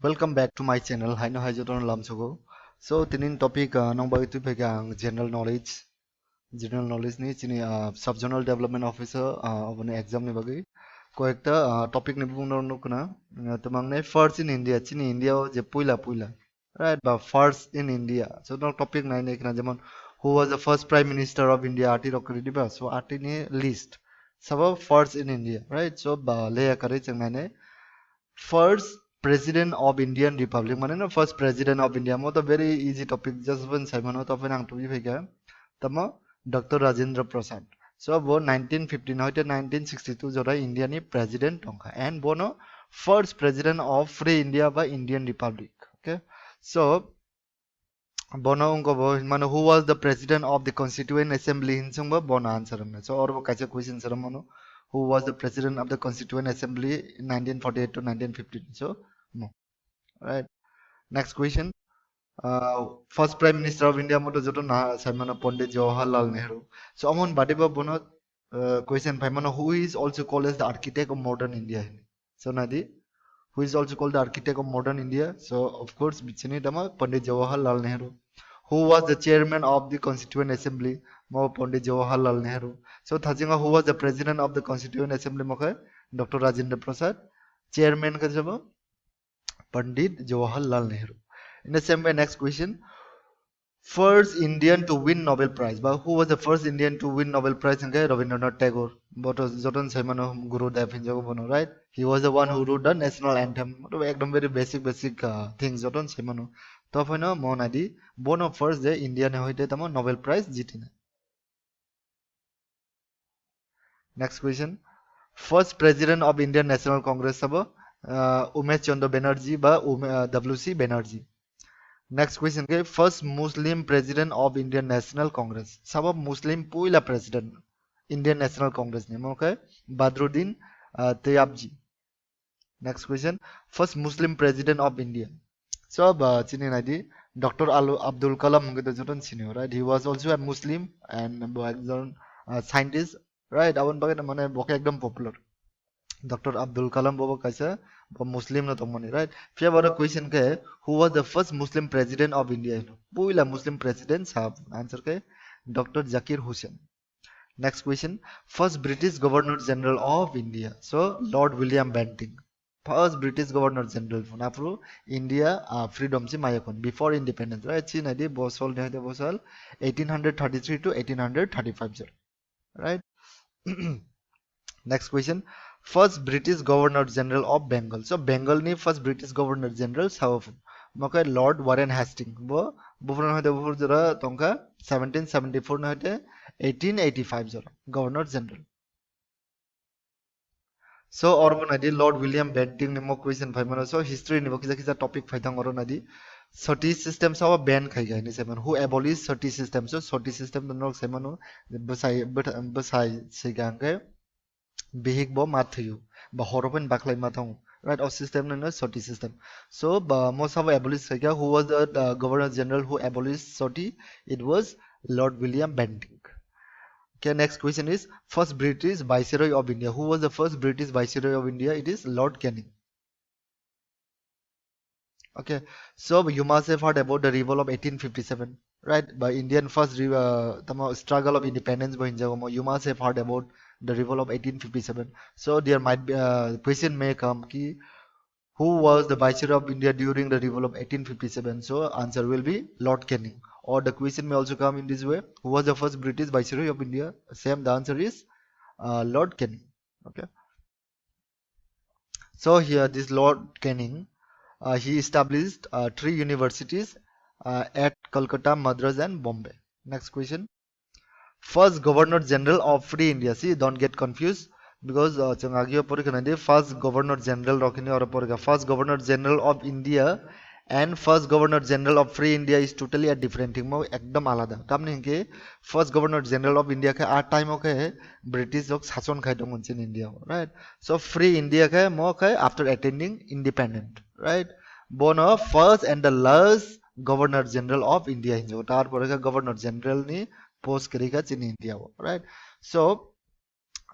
Welcome back to my channel. Hai no hai joton lam sogo. So tinin topic nong bagi tu pegang general knowledge. General knowledge ni chini subjournal development officer obone exam ni bagi. Ko ekta topic ni bung nong kuna. Tumang ne first in India chini India je puila. Right, but first in India. So no topic nai ne kena jamon who was the first prime minister of India arti rokri diba. So arti ni list. Sabab first in India. Right. So leya kare chang nai first president of Indian Republic माने ना first president of India mo तो very easy topic just one Simon हो तो फिर आंग to भी भेजा तब डॉक्टर राजेंद्र प्रसाद so वो 1915 होते 1962 जो रहा इंडिया ने president होगा and वो no first president of free India by Indian Republic okay so बोनो उनको वो मानो who was the president of the constituent assembly इन संग वो बोनो आंसर हमने so और वो कैसे क्वेश्चन सर मानो who was the president of the constituent assembly in 1948 to 1915 so no right next question first prime minister of India मोटो जोटो ना साइमन पंडित जवाहरलाल नेहरू so अमन बाटे बा बोनो question भाई मानो who is also called as the architect of modern India so नादी who is also called the architect of modern India. So, of course, Bichini Dama, Pandit Jawaharlal Nehru. Who was the chairman of the Constituent Assembly? Mo Pandit Jawaharlal Nehru. So, Thajinga, who was the president of the Constituent Assembly? Moka, Dr. Rajendra Prasad. Chairman Kajaba, Pandit Jawaharlal Nehru. In the same way, next question. First Indian to win Nobel Prize. But who was the first Indian to win Nobel Prize? Rabindranath Tagore. But Jotan Simon Guru Dev right? He was the one who wrote the national anthem. Ekdom very basic things. Jotan Simon. तो फिर ना मोन आदि बोनो first जे India ने होते तमो Nobel prize जीतिने next question first president of Indian National Congress सब उमेश चंद्र बनर्जी बा डब्ल्यूसी बनर्जी नेक्स्ट क्वेश्चन के first Muslim president of Indian National Congress सब मुस्लिम पहिला प्रेसिडेंट इंडियन नेशनल कांग्रेस ने मोके Badruddin Tyabji next question first Muslim president of India so chini nadi Dr. Abdul Kalam gitu joton sini right he was also a Muslim and ekjon scientist right awon bagai mane boke ekdom popular Dr. Abdul Kalam bobo kaisa Muslim no tomoni right फिर बड़ा question के who was the first Muslim president of India पहिला Muslim president साहब answer के Dr. Zakir Hussain next question first British Governor General of India so Lord William Bentinck first British Governor General from after India freedom से मायकोन before independence right चीन आदि बसोल ने होते Basol 1833 to 1835 right next question first British Governor General of Bengal so Bengal ni first British Governor General south मके Lord Warren Hastings वो buffer ने होते buffer जरा तोंका 1774 ने होते 1885 जरा Governor General so और नदी लॉर्ड विलियम बेंटिंग ने मो क्वेश्चन फाइ मानो so हिस्ट्री नि बकिजा किजा टॉपिक फाइथांग और नदी सती सिस्टम सब बैन खाइ गय नि semen who abolish Sati system so Sati system न सेमन बसाइ सिगांगे बिहिक बो माथयु ब हरपन बाखलाइ माथाउ right of system no sati system so most of abolish who was the governor general who abolished sati it was Lord William Bentinck. Okay, next question is first British Viceroy of India. Who was the first British Viceroy of India? It is Lord Canning. Okay, so you must have heard about the revolt of 1857, right? By Indian first struggle of independence by India. You must have heard about the revolt of 1857. So there might be a question may come ki who was the Viceroy of India during the revolt of 1857? So answer will be Lord Canning. Or the question may also come in this way: who was the first British Viceroy of India? Same, the answer is Lord Canning. Okay. So here, this Lord Canning, he established 3 universities at Calcutta, Madras, and Bombay. Next question: first Governor General of Free India. See, don't get confused because first Governor General first Governor General of India and first Governor General of Free India is totally a different thing. मो एकदम आलादा तब नहीं के first Governor General of India के आठ time okay है British लोग शासन खाए तो मुंचिन India right so Free India के मो के after attaining independent right Bono first and the last Governor General of India जो तार पर का Governor General ने पोस्ट करेगा चिन India right so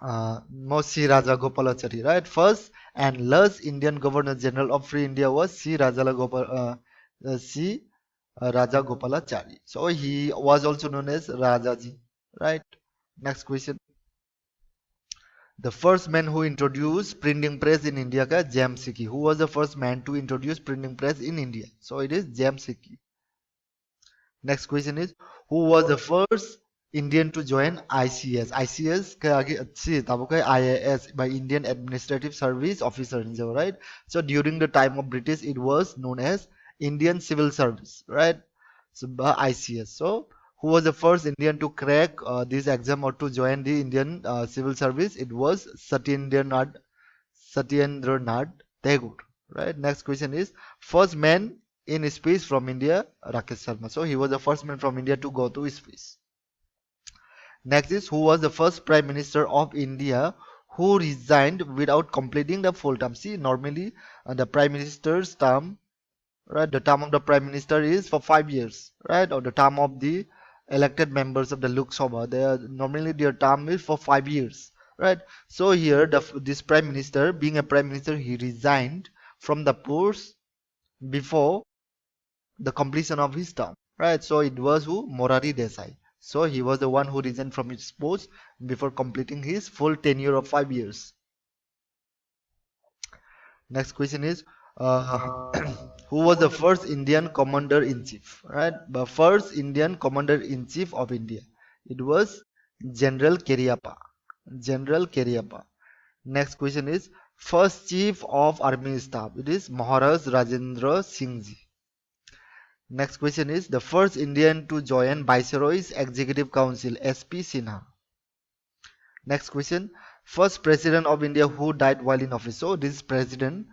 Mosi Raja Gopalachari, right? First And last Indian Governor General of Free India was C. Raja Gopalachari. So he was also known as Rajaji, right? Next question. The first man who introduced printing press in India ka Jamsiki. Who was the first man to introduce printing press in India? So it is Jamsiki. Next question is, who was the first Indian to join ICS? ICS के आगे अच्छी तब का IAS by Indian Administrative Service Officer in Java, right? So during the time of British, it was known as Indian Civil Service, right? So by ICS. So who was the first Indian to crack this exam or to join the Indian Civil Service? It was Satyendranath Tagore, right? Next question is, first man in space from India, Rakesh Sharma. So he was the first man from India to go to space. Next is, who was the first Prime Minister of India who resigned without completing the full term? See, normally the Prime Minister's term, right? The term of the Prime Minister is for 5 years, right? Or the term of the elected members of the Lok Sabha, normally their term is for 5 years, right? So here, this Prime Minister, being a Prime Minister, he resigned from the post before the completion of his term, right? So it was who? Morari Desai. So he was the one who resigned from his post before completing his full tenure of 5 years. Next question is, uh, who was the first Indian commander in chief, right? The first Indian commander in chief of India. It was General Keriappa. General Keriappa. Next question is, first chief of army staff. It is Maharaj Rajendra Singh ji. Next question is, the first Indian to join Viceroy's Executive Council, SP Sinha. Next question, first president of India who died while in office. So this president,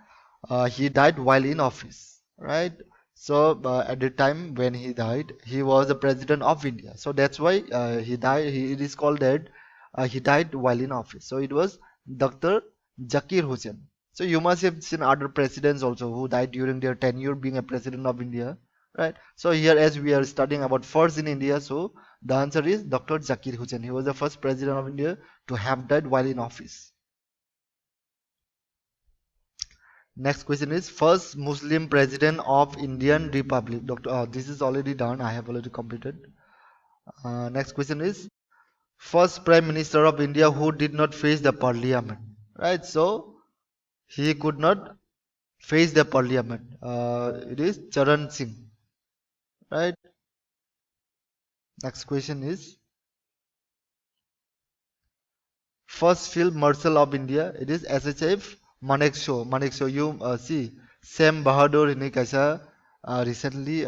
he died while in office, right? So at the time when he died, he was the president of India. So that's why he died. It is called that he died while in office. So it was Dr. Zakir Hussain. So you must have seen other presidents also who died during their tenure being a president of India, right? So here, as we are studying about first in India, so the answer is Dr. Zakir Hussain. He was the first president of India to have died while in office. Next question is, first Muslim president of Indian Republic. Doctor, this is already done. I have already completed. Next question is, first Prime Minister of India who did not face the parliament. Right. So he could not face the parliament. It is Charan Singh. Right. Next question is, first Field Marshal of India. It is SHF Manekshaw. Manekshaw. You see, Sam Bahadur in kaisa recently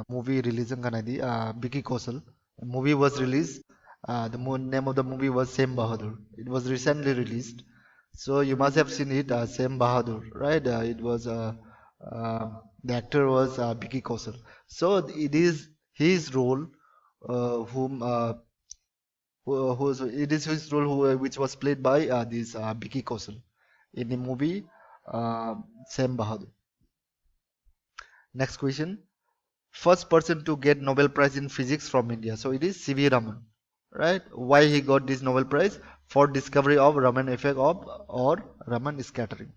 movie release kanadi Vicky Kaushal. Movie was released. Name of the movie was Sam Bahadur. It was recently released. So you must have seen it, Sam Bahadur, right? It was the actor was Vicky Kaushal. So it is his role, whom it is his role which was played by this Vicky Kaushal in the movie Sam Bahadur. Next question. First person to get Nobel Prize in Physics from India. So it is C.V. Raman, right? Why he got this Nobel Prize? For discovery of Raman effect of or Raman scattering.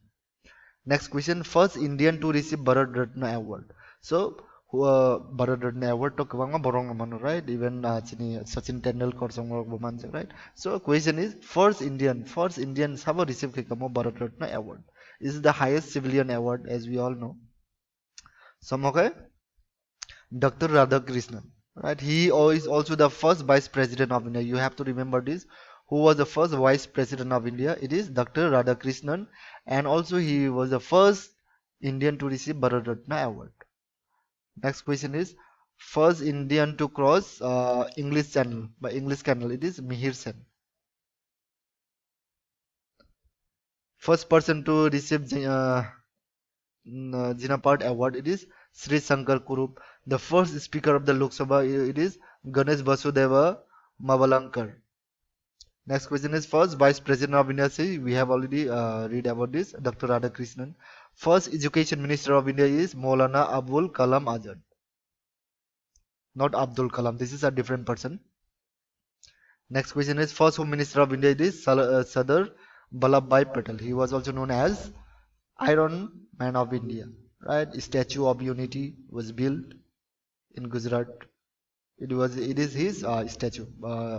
Next question. First Indian to receive Bharat Ratna Award. So Bharat Ratna Award to kabang borong naman, right? Even chini Sachin Tendulkar song buman, right? So question is, first Indian sabo receive kamo Bharat Ratna Award. This is the highest civilian award, as we all know. Some okay? Dr. Radhakrishnan, right? He is also the first vice president of India. You have to remember this. Who was the first vice president of India? It is Dr. Radhakrishnan, and also he was the first Indian to receive Bharat Ratna Award. Next question is, first Indian to cross English Channel. By English Channel, it is Mihir Sen. First person to receive Jinapad Award, it is Sri Shankar Kurup. The first speaker of the Lok Sabha, it is Ganesh Vasudeva Mavalankar. Next question is, first Vice President of India. See, we have already read about this, Dr. Radhakrishnan. First Education Minister of India is Maulana Abul Kalam Azad. Not Abdul Kalam. This is a different person. Next question is, first Home Minister of India is Sardar Vallabhbhai Patel. He was also known as Iron Man of India, right? Statue of Unity was built in Gujarat. It is his statue,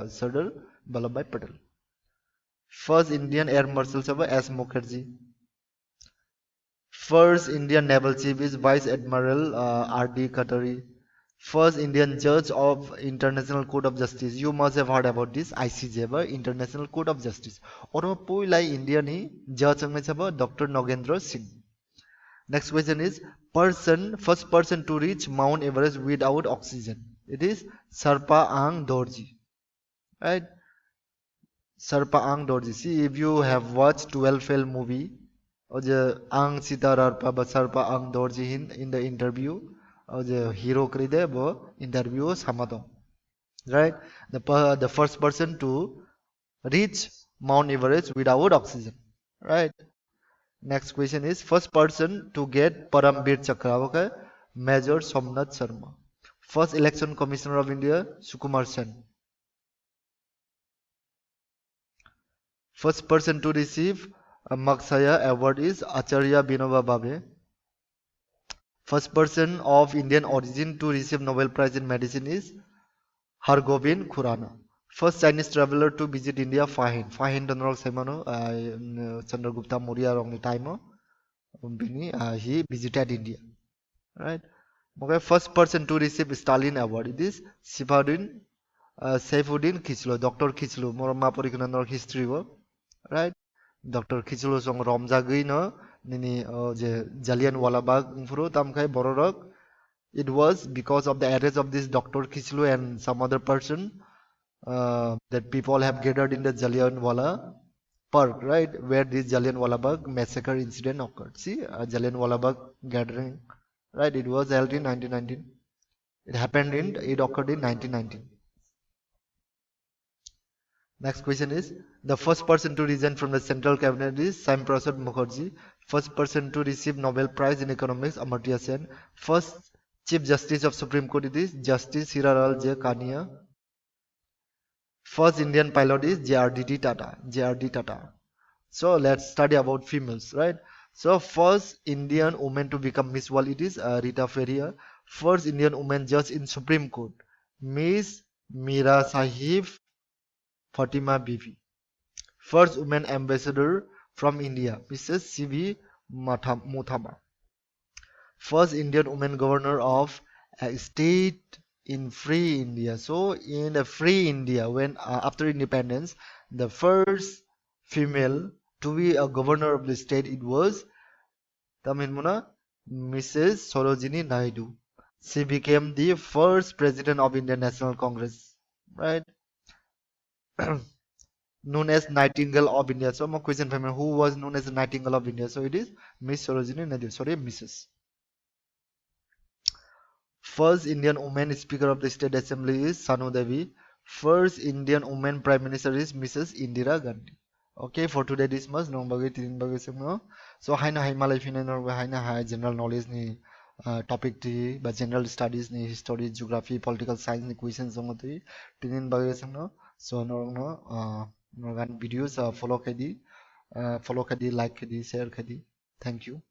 Sardar Vallabhbhai Patel. First Indian Air Marshal Sabha S. Mukherjee. First Indian Naval Chief is Vice Admiral R.D. Khatari. First Indian Judge of International Court of Justice. You must have heard about this ICJ, International Court of Justice. और पहिला India नि judge सँग छ Dr. Nagendra Singh. Next question is first person to reach Mount Everest without oxygen. It is Sarpa Ang Dorji, right? Sarpa Ang Dorji. See, if you have watched 12 Fail movie, or the Ang Sitararpa but Sarpa Ang Dorji in the interview, or the hero kride bo interview Samato, right? The first person to reach Mount Everest without oxygen, right? Next question is first person to get Parambir Chakra, okay? Major Somnath Sharma. First election commissioner of India, Sukumar Sen. First person to receive a Maksaya award is Acharya Binoba Bhave. First person of Indian origin to receive Nobel Prize in Medicine is Hargobind Khurana. First Chinese traveler to visit India, Fahin. Fahin Donrok Semano, Chandragupta Maurya wrong time. He visited India, right? Okay, first person to receive Stalin Award it is Saifuddin Kichlo, Dr. Kichlo, more Maporikunan history, right? Dr. Kichlo song Romjagui no, Nini Jallianwala Bagh Mfuro Tamkai Bororok. It was because of the arrest of this Dr. Kichlo and some other person that people have gathered in the Jallianwala Park, right, where this Jallianwala Bagh massacre incident occurred. See, Jallianwala Bagh gathering, right? It was held in 1919. It occurred in 1919. Next question is the first person to resign from the central cabinet is Sam Prasad Mukherjee. First person to receive Nobel Prize in Economics Amartya Sen. First Chief Justice of Supreme Court it is Justice Hiralal J. Kania. First Indian pilot is JRDT Tata. JRD Tata. So let's study about females, right? So first Indian woman to become Miss World it is Rita Ferrier. First Indian woman judge in Supreme Court, Miss Mira Sahib Fatima Bibi. First woman ambassador from India, Mrs. C.V. Muthama. First Indian woman governor of a state in free India. So in the free India, when after independence, the first female to be a governor of the state, it was Tamil Mrs. Sarojini Naidu. She became the first president of Indian National Congress, right? Known as Nightingale of India. So my question for me, who was known as the Nightingale of India? So it is Miss Sarojini Naidu. Sorry, Mrs. First Indian woman Speaker of the State Assembly is Sanu Devi. First Indian woman Prime Minister is Mrs. Indira Gandhi. Okay, for today this much. No bagi tin bagi semua. So hai na hai malai fina nor hai na hai general knowledge ni topic ti ba general studies ni history, geography, political science ni questions semua ti tinin bagi semua. So nor gan videos follow kadi like kadi share kadi. Thank you.